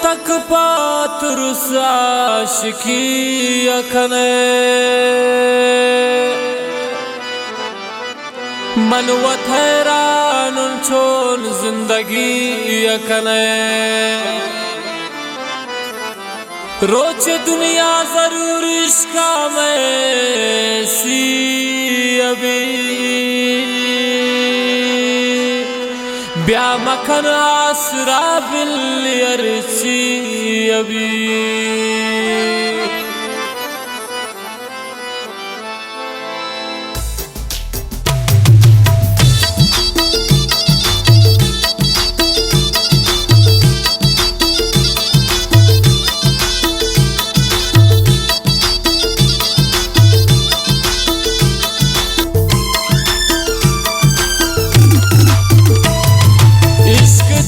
तक पातुरुस आशिकी अखने मनवत हैरान छोन जिंदगी अखने रोच दुनिया जरूर इश्का में सी अभी ब्या मखन आसरा बिल्लियरची अभी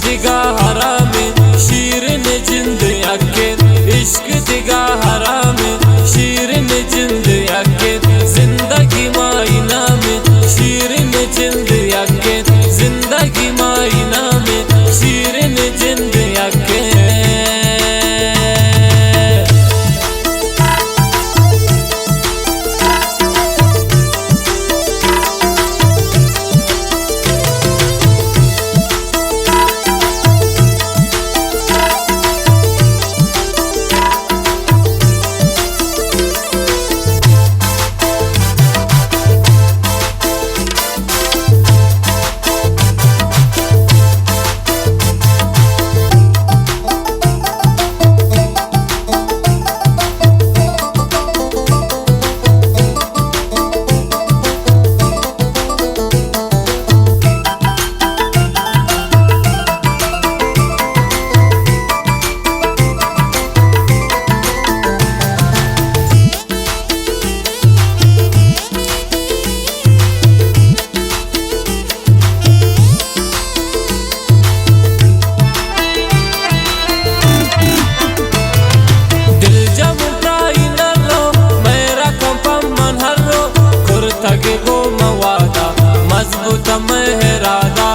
दिगा हराम शीरन जिंद अके इश्क दिगा हराम शीरन जिंद अके जिंदगी मायना में शीरन जिंद अके जिंदगी मायना में शीरन जिंद अके मजबूत मेहरादा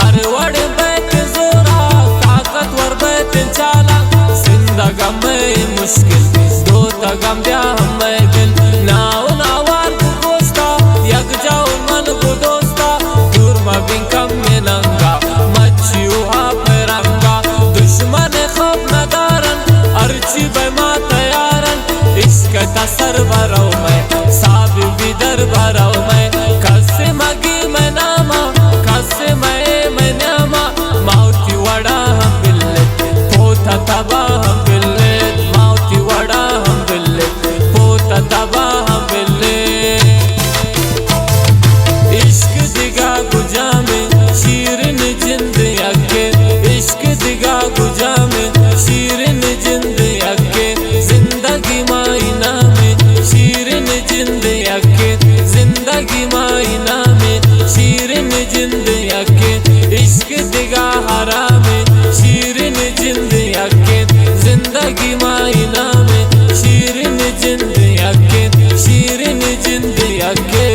अरवड़ बैत जोरा ताकतवर बैत चाला जिंदगा में मुश्किल दो तगम ब्या हमें दिल नाव नावार दोस्ता यक जाओ मन को दोस्ता दूर मबिन कम में नंगा मच्छियों आप रंगा दुश्मन खब नदारन अर्ची बेमा तैयारन इश्क तसर भरो मैं साब बिदर भरो मैं कसे मगी मैं नामा कसे मैं नामा माउती वड़ा हम बिल्ले पोता तबा हम बिल्ले माउती वड़ा हम बिल्ले पोता तबा हम बिल्ले इश्क दिगा गुजा में शीरन जिंद अके इश्क दिगा गुजा में शीरन जिंद अके जिंदगी मायना में शीरन जिंद अके जिंदगी मायना में शीरन जिंद अके इश्क दिगा हराम शीरन जिंद अके जिंदगी मायना में शीरन जिंद अके शीरन जिंद अके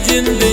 जिंदगी